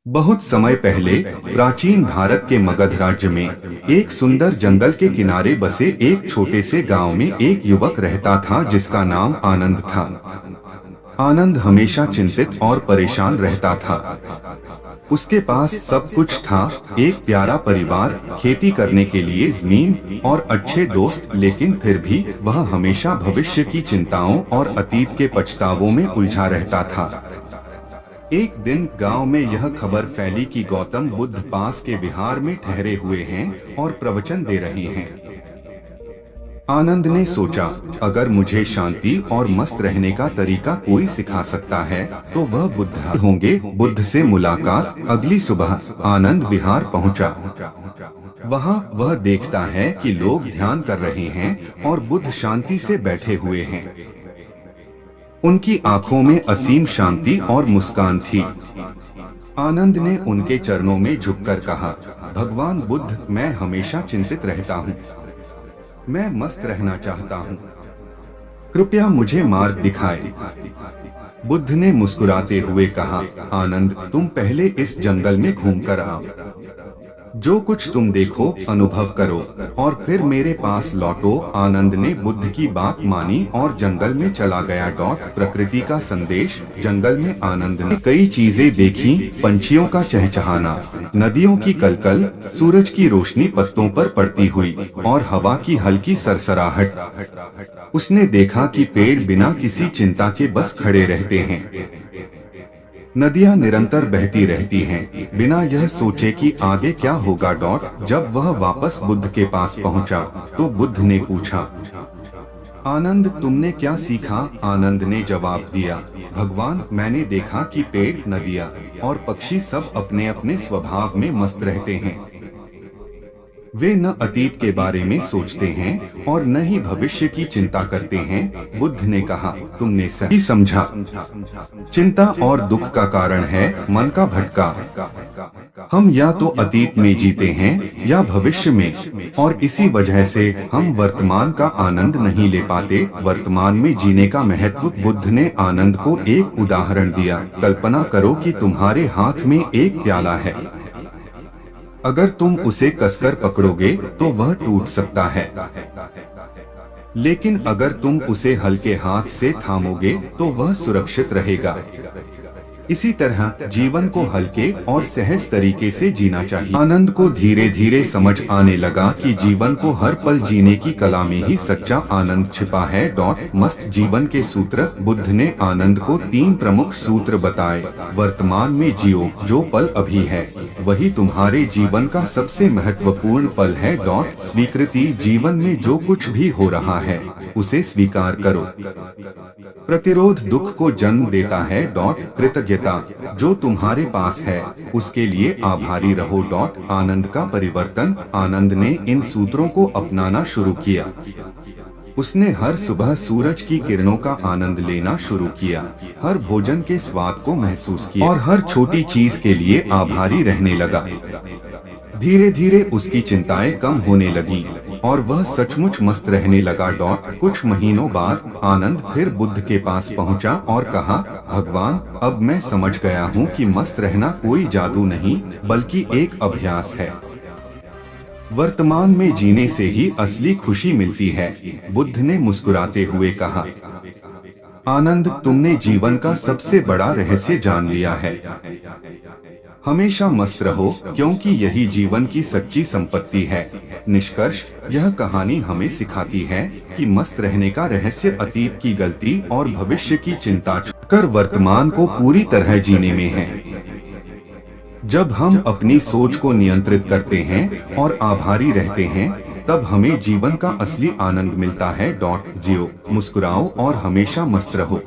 बहुत समय पहले प्राचीन भारत के मगध राज्य में एक सुंदर जंगल के किनारे बसे एक छोटे से गांव में एक युवक रहता था जिसका नाम आनंद था। आनंद हमेशा चिंतित और परेशान रहता था। उसके पास सब कुछ था, एक प्यारा परिवार, खेती करने के लिए जमीन और अच्छे दोस्त, लेकिन फिर भी वह हमेशा भविष्य की चिंताओं और अतीत के पछतावों में उलझा रहता था। एक दिन गांव में यह खबर फैली कि गौतम बुद्ध पास के विहार में ठहरे हुए हैं और प्रवचन दे रहे हैं। आनंद ने सोचा, अगर मुझे शांति और मस्त रहने का तरीका कोई सिखा सकता है तो वह बुद्ध होंगे। बुद्ध से मुलाकात। अगली सुबह आनंद विहार पहुंचा। वहां वह देखता है कि लोग ध्यान कर रहे हैं और बुद्ध शांति से बैठे हुए हैं। उनकी आंखों में असीम शांति और मुस्कान थी। आनंद ने उनके चरणों में झुककर कहा, भगवान बुद्ध, मैं हमेशा चिंतित रहता हूँ। मैं मस्त रहना चाहता हूँ। कृपया मुझे मार्ग दिखाएं। बुद्ध ने मुस्कुराते हुए कहा, आनंद, तुम पहले इस जंगल में घूमकर आओ। जो कुछ तुम देखो अनुभव करो और फिर मेरे पास लौटो। आनंद ने बुद्ध की बात मानी और जंगल में चला गया। प्रकृति का संदेश। जंगल में आनंद ने कई चीजें देखी, पंछियों का चहचहाना, नदियों की कलकल, सूरज की रोशनी पत्तों पर पड़ती हुई और हवा की हल्की सरसराहट। उसने देखा कि पेड़ बिना किसी चिंता के बस खड़े रहते हैं। नदियां निरंतर बहती रहती हैं, बिना यह सोचे कि आगे क्या होगा। जब वह वापस बुद्ध के पास पहुंचा, तो बुद्ध ने पूछा, आनंद, तुमने क्या सीखा? आनंद ने जवाब दिया, भगवान, मैंने देखा कि पेड़, नदियां और पक्षी सब अपने अपने स्वभाव में मस्त रहते हैं। वे न अतीत के बारे में सोचते हैं और न ही भविष्य की चिंता करते हैं। बुद्ध ने कहा, तुमने सही समझा। चिंता और दुख का कारण है मन का भटका। हम या तो अतीत में जीते हैं या भविष्य में, और इसी वजह से हम वर्तमान का आनंद नहीं ले पाते। वर्तमान में जीने का महत्व। बुद्ध ने आनंद को एक उदाहरण दिया। कल्पना करो कि तुम्हारे हाथ में एक प्याला है। अगर तुम उसे कसकर पकड़ोगे तो वह टूट सकता है, लेकिन अगर तुम उसे हल्के हाथ से थामोगे तो वह सुरक्षित रहेगा। इसी तरह जीवन को हल्के और सहज तरीके से जीना चाहिए। आनंद को धीरे धीरे समझ आने लगा कि जीवन को हर पल जीने की कला में ही सच्चा आनंद छिपा है। मस्त जीवन के सूत्र। बुद्ध ने आनंद को 3 प्रमुख सूत्र बताए। वर्तमान में जियो, जो पल अभी है वही तुम्हारे जीवन का सबसे महत्वपूर्ण पल है। स्वीकृति, जीवन में जो कुछ भी हो रहा है उसे स्वीकार करो। प्रतिरोध दुख को जन्म देता है। कृतज्ञता, जो तुम्हारे पास है उसके लिए आभारी रहो। आनंद का परिवर्तन। आनंद ने इन सूत्रों को अपनाना शुरू किया। उसने हर सुबह सूरज की किरणों का आनंद लेना शुरू किया, हर भोजन के स्वाद को महसूस किया और हर छोटी चीज के लिए आभारी रहने लगा। धीरे धीरे उसकी चिंताएं कम होने लगी और वह सचमुच मस्त रहने लगा। कुछ महीनों बाद आनंद फिर बुद्ध के पास पहुंचा और कहा, भगवान, अब मैं समझ गया हूँ कि मस्त रहना कोई जादू नहीं बल्कि एक अभ्यास है। वर्तमान में जीने से ही असली खुशी मिलती है। बुद्ध ने मुस्कुराते हुए कहा, आनंद, तुमने जीवन का सबसे बड़ा रहस्य जान लिया है। हमेशा मस्त रहो, क्योंकि यही जीवन की सच्ची संपत्ति है। निष्कर्ष, यह कहानी हमें सिखाती है कि मस्त रहने का रहस्य अतीत की गलती और भविष्य की चिंता छोड़कर वर्तमान को पूरी तरह जीने में है। जब हम अपनी सोच को नियंत्रित करते हैं और आभारी रहते हैं, तब हमें जीवन का असली आनंद मिलता है। जियो, मुस्कुराओ और हमेशा मस्त रहो।